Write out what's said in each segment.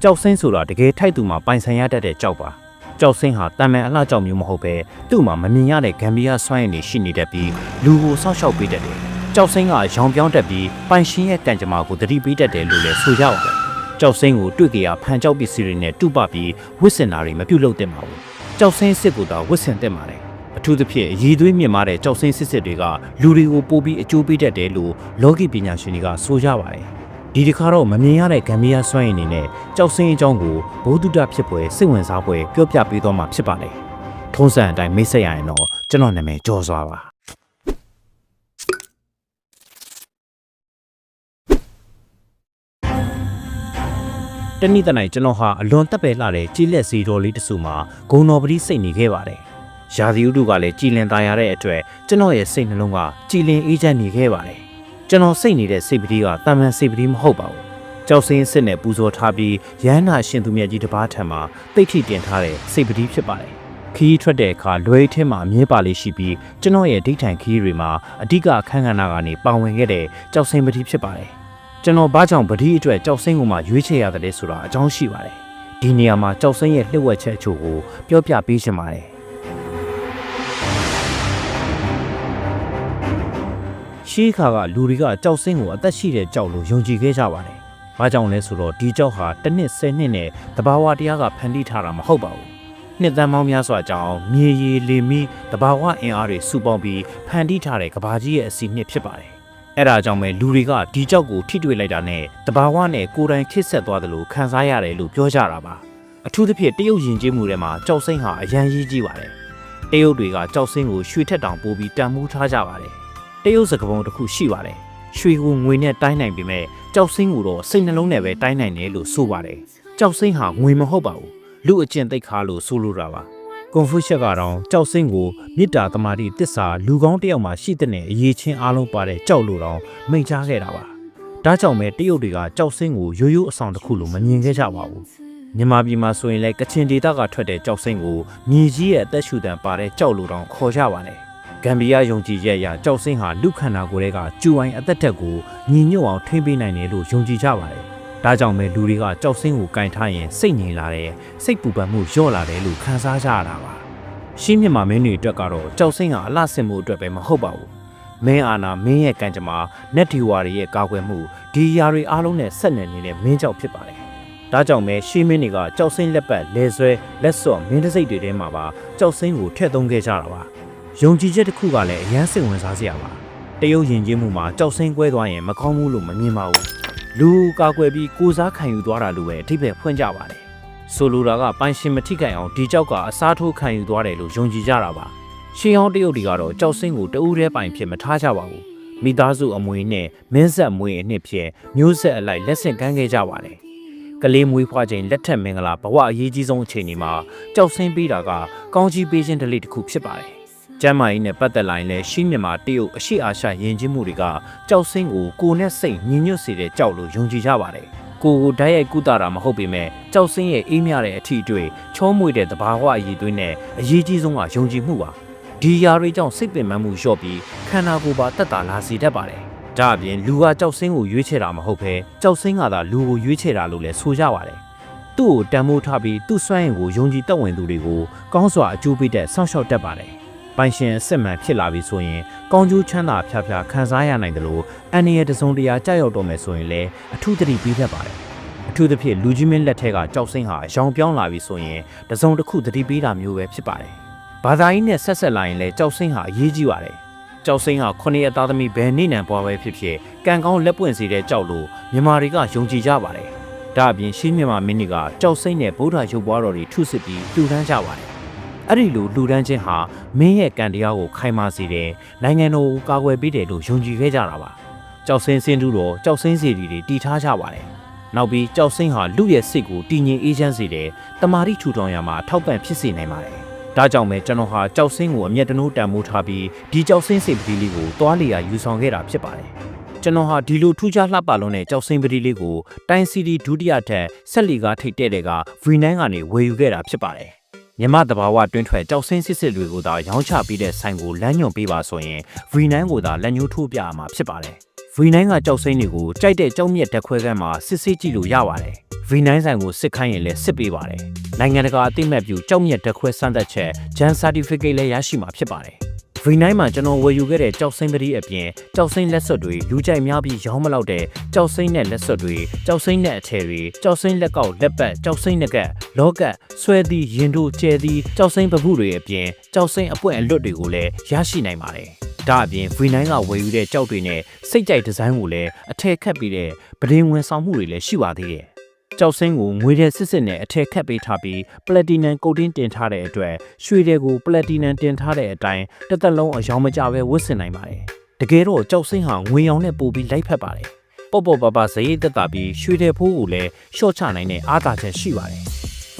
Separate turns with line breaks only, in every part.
ကြောက်စင်းဆိုတာတကယ်ထိုက်သူမှာပိုင်ဆိုင်ရတတ်တဲ့ကြောက်ပါကြောက်စင်းဟာတန်မန်အလှကြောက်မျိုးမဟုတ်ပဲသူ့မှာမမြင်ရတဲ့ဂမ်ဘီယာစွမ်းရည်တွေရှိနေတတ်ပြီးလူကိုစောင့်ရှောက်ပေးတတ်တယ်ကြောက်စင်းကရောင်ပြောင်းတတ်ပြီးပိုင်ရှင်ရဲ့ကံကြမ္မာကိုတတိပေးတတ်တယ်လို့လည်းဆိုကြပါတယ်ကြောက်စင်းကိုတွေ့ကြရဖန်ကြောက်ပစ္စည်းတွေနဲ့တုပပြီးဝစ်စင်တာတွေမပြုတ်လို့တင်ပါဘူးကြောက်စင်းစစ်ကိုသာဝစ်စင်တင်ပါတယ်အထူးသဖြင့်ရည်သွေးမြင့်မားတဲ့ကြောက်စင်းစစ်တွေကလူတွေကိုပိုပြီးအကျိုးပေးတတ်တယ်လို့လောကီပညာရှင်တွေကဆိုကြပါတယ်ဒီတစ်ခါတော့မမြင်ရတဲ့ဂမ်ဘီယာစွမ်းရည်နေနဲ့ကြောက်စင်းအကြောင်းကိုဘုဒ္ဓတဖြစ်ပွဲစိတ်ဝင်စားပွဲပြောပြပေးသွားမှာဖြစ်ပါတယ်ထုံးစံအတိုင်းမိတ်ဆက်ရရင်တော့ကျွန်တော်နာမည်ကျော်စွာပါတနေ့တနေ့ကျွန်တော်ဟာအလွန်တက်ပဲလှတဲ့ကြီးလက်စီတော်လေးတစ်စုမှာဂုံတော်ပတိစိတ်နေခဲ့ပါတယ်ရာသီဥတုကလည်းကြည်လင်သားရတဲ့အတွက်ကျွန်တော်ရဲ့စိတ်နှလုံးကကြည်လင်အေးချမ်းနေခဲ့ပါတယ်ကျွန်တော်စိတ်နေတဲ့စိတ်ပတိကတာမန်စိတ်ပတိမဟုတ်ပါဘူးကြောက်စင်းစစ်နဲ့ပူဇော်ထားပြီးရဟန္တာရှင်သူမြတ်ကြီးတစ်ပါးထံမှာတိတ်ထိတင်ထားတဲ့စိတ်ပတိဖြစ်ပါတယ်ခီးထွက်တဲ့အခါလွယ်ထင်းမှာအမြဲပါလေးရှိပြီးကျွန်တော်ရဲ့ဒိဋ္ဌံခီးတွေမှာအဓိကအခန်းကဏ္ဍကနေပါဝင်ခဲ့တဲ့ကြောက်စင်းပတိဖြစ်ပါတယ်ကျွန်တော်ဘာကြောင့်ပတိအတွက်ကြောက်စင်းကိုမှရွေးချယ်ရတယ်လဲဆိုတာအကြောင်းရှိပါတယ်ဒီနေရာမှာကြောက်စင်းရဲ့လှည့်ဝက်ချက်အချို့ကိုပြောပြပေးချင်ပါတယ်ရှေးခါကလူတွေကကြောက်စင်းကိုအသက်ရှိတဲ့ကြောက်လို့ယုံကြည်ခဲ့ကြပါတယ်။ဘာကြောင့်လဲဆိုတော့ဒီကြောက်ဟာတစ်နှစ်10နှစ်နဲ့တဘာဝတရားကဖန်တီးထားတာမဟုတ်ပါဘူး။နှစ်သန်းပေါင်းများစွာကြောင့်မြေရည်လေမီတဘာဝအင်အားတွေစုပေါင်းပြီးဖန်တီးထားတဲ့ကဘာကြီးရဲ့အစီနှစ်ဖြစ်ပါတယ်။အဲဒါကြောင့်ပဲလူတွေကဒီကြောက်ကိုထိတွေ့လိုက်တာနဲ့တဘာဝနဲ့ကိုယ်တိုင်ခစ်ဆက်သွားတယ်လို့ခံစားရတယ်လို့ပြောကြတာပါ။အထူးသဖြင့်တရုတ်ယဉ်ကျေးမှုတွေမှာကြောက်စိမ့်ဟာအရန်ကြီးကြီးပါတယ်။တရုတ်တွေကကြောက်စိမ့်ကိုရွှေထက်တောင်ပိုပြီးတန်ဖိုးထားကြပါတယ်တရုတ်စကားပုံတစ်ခုရှိပါတယ်ရွှေကိုငွေနဲ့တိုင်းနိုင်ပေမဲ့ကြောက်စင်းကိုတော့စိတ်နှလုံးနဲ့ပဲတိုင်းနိုင်တယ်လို့ဆိုပါတယ်ကြောက်စင်းဟာငွေမဟုတ်ပါဘူးလူအကျင့်သိက္ခာလို့ဆိုလိုတာပါကွန်ဖူရှက်ကတော့ကြောက်စင်းကိုမေတ္တာသမာဓိတစ္ဆာလူကောင်းတယောက်မှာရှိတဲ့အရေးချင်းအားလုံးပါတဲ့ကြောက်လို့တော့မိန့်ကြားခဲ့တာပါဒါကြောင့်ပဲတရုတ်တွေကကြောက်စင်းကိုရိုးရိုးအဆောင်တစ်ခုလို့မမြင်ခဲ့ကြပါဘူးမြန်မာပြည်မှာဆိုရင်လည်းကချင်ဒေသကထွက်တဲ့ကြောက်စင်းကိုမြေကြီးရဲ့အသက်ရှူတံပါတဲ့ကြောက်လို့တော့ခေါ်ကြပါတယ်ဂမ်ဘီယာယုံကြည်ချက်အရကြောက်စင်းဟာလူခန္ဓာကိုယ်တွေကကျူဝိုင်းအသက်တက်ကိုညီညွတ်အောင်ထိန်းပေးနိုင်တယ်လို့ယုံကြည်ကြပါတယ်။ဒါကြောင့်ပဲလူတွေကကြောက်စင်းကိုကင်ထားရင်စိတ်ငြိမ်လာတယ်စိတ်ပူပန်မှုလျော့လာတယ်လို့ခံစားကြရတာပါ။ရှင်းမြတ်မှာမင်းတွေအတွက်ကတော့ကြောက်စင်းဟာအလှဆင်မှုအတွက်ပဲမဟုတ်ပါဘူး။မင်းအာနာမင်းရဲ့ကံကြမ္မာနက်ဒီဝါတွေရဲ့ကာကွယ်မှုဒီຢာတွေအားလုံးနဲ့ဆက်နွယ်နေတဲ့မင်းကြောက်ဖြစ်ပါတယ်။ဒါကြောင့်ပဲရှင်းမင်းတွေကကြောက်စင်းလက်ပတ်လဲဆွဲလက်စော့မင်းတစိတ်တွေထဲမှာပါကြောက်စင်းကိုထည့်သုံးခဲ့ကြတာပါ။ယုံကြည်ချက်တစ်ခုကလည်းအရန်စိတ်ဝင်စားစရာပါတရုတ်ယဉ်ကျေးမှုမှာကြောက်စင်းကွဲသွားရင်မကောင်းဘူးလို့မမြင်ပါဘူးလူကာကွယ်ပြီးကိုစားခံယူသွားတာလို့ပဲအထိပ္ပယ်ဖွင့်ကြပါတယ်ဆိုလိုတာကပိုင်ရှင်မထိခိုက်အောင်ဒီကြောက်ကအစားထိုးခံယူသွားတယ်လို့ယုံကြည်ကြတာပါရှင်းအောင်တရုတ်တွေကတော့ကြောက်စင်းကိုတဦးတည်းပိုင်ဖြစ်မထားကြပါဘူးမိသားစုအမွေနဲ့မင်းဆက်မွေအနှစ်ဖြစ်မျိုးဆက်အလိုက်လက်ဆင့်ကမ်းခဲ့ကြပါတယ်ကလေးမွေးဖွားချိန်လက်ထက်မင်္ဂလာဘဝအရေးကြီးဆုံးအချိန်ဒီမှာကြောက်စင်းပေးတာကကောင်းကြီးပေးခြင်းဓလေ့တစ်ခုဖြစ်ပါတယ်ကျမ်းမာရေးနဲ့ပတ်သက်လာရင်လည်းရှင်းမြန်မာတရုတ်အရှိအာရှယဉ်ကျေးမှုတွေကကြောက်စင်းကိုနဲ့စိတ်ညီညွတ်စေတဲ့ကြောက်လို့ယုံကြည်ကြပါတယ်။ကိုဓာတ်ရိုက်ကုသတာမဟုတ်ပေမဲ့ကြောက်စင်းရဲ့အေးမြတဲ့အထီးတွေချောမွေ့တဲ့သဘာဝအရေးသွေးနဲ့အရေးကြီးဆုံးကယုံကြည်မှုပါ။ဒီຢာတွေကြောင့်စိတ်ပင်ပန်းမှုလျော့ပြီးခန္ဓာကိုယ်ပါတက်တာလာစေတတ်ပါတယ်။ဒါအပြင်လူကကြောက်စင်းကိုရွေးချယ်တာမဟုတ်ဘဲကြောက်စင်းကသာလူကိုရွေးချယ်တာလို့လည်းဆိုကြပါတယ်။သူ့ကိုတန်မိုးထားပြီးသူ့စွမ်းရည်ကိုယုံကြည်တက်ဝင်သူတွေကိုကောင်းစွာအကျိုးပေးတဲ့ဆောင်းလျှောက်တတ်ပါတယ်။ပိုင်ရှင်အစစ်မှန်ဖြစ်လာပြီဆိုရင်ကောင်းကျိုးချမ်းသာဖျားဖျားခံစားရနိုင်တယ်လို့အန်ရဲ့တစုံတရာကြောက်ရောက်တော့မယ်ဆိုရင်လည်းအထူးသတိပေးတတ်ပါတယ်အထူးသဖြင့်လူကြီးမင်းလက်ထက်ကကြောက်စင်းဟာအယောင်ပြောင်းလာပြီဆိုရင်တစုံတစ်ခုသတိပေးတာမျိုးပဲဖြစ်ပါတယ်ဘာသာရေးနဲ့ဆက်ဆက်လာရင်လည်းကြောက်စင်းဟာအရေးကြီးပါတယ်ကြောက်စင်းဟာ9ရက်သားသမီးဘယ်နေနံပွားပဲဖြစ်ဖြစ်ကံကောင်းလက်ပွင့်စေတဲ့ကြောက်လို့မြန်မာတွေကယုံကြည်ကြပါတယ်ဒါအပြင်ရှင်းမြန်မာမင်းတွေကကြောက်စိမ့်နဲ့ဗုဒ္ဓရုပ်ပွားတော်တွေထုစစ်ပြီးလှူဒန်းကြပါတယ်အဲ့ဒီလိုလှူဒန်းခြင်းဟာမင်းရဲ့ကံတရားကိုခိုင်မာစေတယ်နိုင်ငံတော်ကိုကာကွယ်ပေးတယ်လို့ယုံကြည်ခဲ့ကြတာပါကြောက်စင်းစင်းတူတော်ကြောက်စင်းစီတွေတည်ထားကြပါတယ်နောက်ပြီးကြောက်စင်းဟာလူရဲ့စိတ်ကိုတည်ငြိမ်အေးချမ်းစေတယ်တမာတိထူထောင်ရမှာထောက်ပံ့ဖြစ်စေနိုင်ပါတယ်ဒါကြောင့်ပဲကျွန်တော်ဟာကြောက်စင်းကိုအမျက်တနိုးတန်မိုးထားပြီးဒီကြောက်စင်းစိတ်ပတိလေးကိုတွားလျာယူဆောင်ခဲ့တာဖြစ်ပါတယ်ကျွန်တော်ဟာဒီလိုထူးခြားလှပလွန်းတဲ့ကြောက်စင်းပတိလေးကိုတိုင်းစီဒီဒုတိယထက်ဆက်လီကားထိတ်တဲ့က V9 ကနေဝယ်ယူခဲ့တာဖြစ်ပါတယ်မြမတဘာဝတွင်းထွက်ကြောက်စင်းစစ်စစ်တွေကိုသာရောင်းချပေးတဲ့ဆိုင်ကိုလမ်းညွှန်ပေးပါဆိုရင် V9 ကိုသာလက်ညှိုးထိုးပြရမှာဖြစ်ပါတယ် V9 ကကြောက်စိမ့်တွေကိုကြိုက်တဲ့ကြောက်မြက်ဓာတ်ခွဲခန်းမှာစစ်ဆေးကြည့်လို့ရပါတယ်။ V9 ဆိုင်ကိုစစ်ခိုင်းရင်လည်းစစ်ပေးပါတယ်။နိုင်ငံတကာအသိမှတ်ပြုကြောက်မြက်ဓာတ်ခွဲစမ်းသပ်ချက် JAN Certificate လည်းရရှိမှာဖြစ်ပါတယ်။ V9 မှာကျွန်တော်ဝယ်ယူခဲ့တဲ့ကြောက်စိမ့်ပတိအပြင်ကြောက်စိမ့်လက်စွပ်တွေလူကြိုက်များပြီးရောင်းမလောက်တဲ့ကြောက်စိမ့်နဲ့လက်စွပ်တွေကြောက်စိမ့်နဲ့အထည်တွေကြောက်စိမ့်လက်ကောက်လက်ပတ်ကြောက်စိမ့်နဂတ်လောကတ်ဆွဲသီးရင်တို့ကျဲသီးကြောက်စိမ့်ပပုတွေအပြင်ကြောက်စိမ့်အပွင့်အလွတ်တွေကိုလည်းရရှိနိုင်ပါတယ်။ဒါအပြင် V9 ကဝယ်ယူတဲ့ကြောက်တွေနဲ့စိတ်ကြိုက်ဒီဇိုင်းကိုလည်းအထည်ခတ်ပြီးတဲ့ပဒင်းဝင်ဆောင်မှုတွေလည်းရှိပါသေးတယ်။ကြောက်စိမ့်ကိုငွေတဲ့စစ်စစ်နဲ့အထည်ခတ်ပေးထားပြီးပလက်တီနမ်ကိုတင်းတင်ထားတဲ့အတွက်ရွှေတွေကိုပလက်တီနမ်တင်ထားတဲ့အတိုင်းတစ်သက်လုံးအယောင်မကျပဲဝတ်ဆင်နိုင်ပါတယ်။တကယ်တော့ကြောက်စိမ့်ဟာငွေရောင်နဲ့ပို့ပြီးလိုက်ဖက်ပါတယ်။ပေါ့ပေါ့ပါပါဇရိတ်သက်သာပြီးရွှေတဲ့ဖိုးကိုလည်းရှော့ချနိုင်တဲ့အားသာချက်ရှိပါတယ်။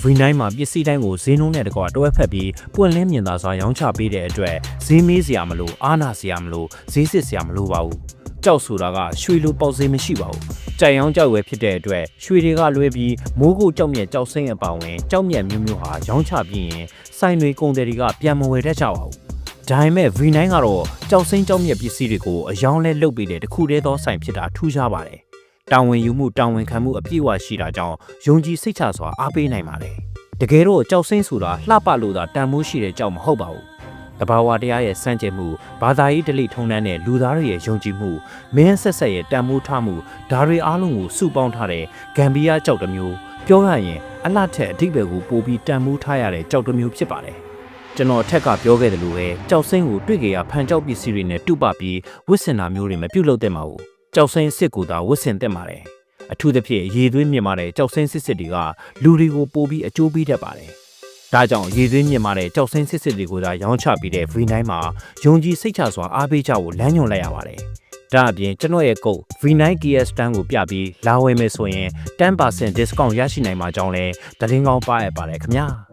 V9 မှာပစ္စည်းတိုင်းကိုဈေးနှုန်းနဲ့တကွတွဲဖက်ပြီးပွင့်လင်းမြင်သာစွာရောင်းချပေးတဲ့အတွက်ဈေးမေးစရာမလိုအားနာစရာမလိုဈေးစစ်စရာမလိုပါဘူး။ကြောက်ဆိုတာကရွှေလိုပေါက်ဈေးမရှိပါဘူး။ကြိုင်ရောင်းကြောက်ဝယ်ဖြစ်တဲ့အတွက်ရွှေတွေကလွဲပြီးမိုးကုတ်ကြောက်မြက်ကြောက်စိမ့်အပောင်ဝင်ကြောက်မြက်မျိုးမျိုးဟာရောင်းချပြီးရင်စိုင်တွေကုန်တယ်တွေကပြန်မဝယ်တတ်ကြပါဘူး။ဒါပေမဲ့ V9 ကတော့ကြောက်စိမ့်ကြောက်မြက်ပစ္စည်းတွေကိုအယောင်းလဲလုပ်ပေးတဲ့တခုတည်းသောဆိုင်ဖြစ်တာထူးခြားပါတယ်။တာဝန်ယူမှုတာဝန်ခံမှုအပြည့်အဝရှိတာကြောင့်ယုံကြည်စိတ်ချစွာအားပေးနိုင်ပါတယ်။တကယ်တော့ကြောက်စိမ့်ဆိုတာလှပလို့သာတန်မိုးရှိတဲ့ကြောက်မဟုတ်ပါဘူး။တဘာဝတရားရဲ့စံကြယ်မှုဘာသာရေးဓလေ့ထုံးတမ်းတဲ့လူသားတွေရဲ့ယုံကြည်မှုမင်းဆက်ဆက်ရဲ့တန်မိုးထားမှုဒါတွေအားလုံးကိုစုပေါင်းထားတဲ့ဂမ်ဘီယာကြောက်တစ်မျိုးပြောရရင်အလှထက်အဓိပ္ပာယ်ကိုပိုပြီးတန်မိုးထားရတဲ့ကြောက်တစ်မျိုးဖြစ်ပါတယ်။ကျွန်တော်အထက်ကပြောခဲ့တယ်လို့ပဲကြောက်စိမ့်ကိုတွေ့ကြရဖန်ကြောက်ပစ္စည်းတွေနဲ့တုပပြီးဝစ်စင်တာမျိုးတွေမပြုတ်လို့တဲ့မှာဘူး။ကြောက်စိမ့်စစ်ကိုသာဝစ်စင်တဲ့မှာတယ်။အထူးသဖြင့်ရေသွေးမြင့်မာတဲ့ကြောက်စိမ့်စစ်တွေကလူတွေကိုပိုပြီးအကျိုးပေးတတ်ပါတယ်။ဒါကြောင့်ရေသွေးမြင့်မာတဲ့ကြောက်စိမ့်စစ်တွေကိုသာရောင်းချပြီးတဲ့ V9 မှာယုံကြည်စိတ်ချစွာအားပေးကြဖို့လမ်းညွှန်လိုက်ရပါတယ်။ဒါအပြင်ကျွန်တော်ရဲ့ကုတ် V9 GS တန်းကိုပြပြီးလာဝယ်မယ်ဆိုရင် 10% discount ရရှိနိုင်မှာကြောင်းလဲသတင်းကောင်းပါရပါတယ်ခင်ဗျာ။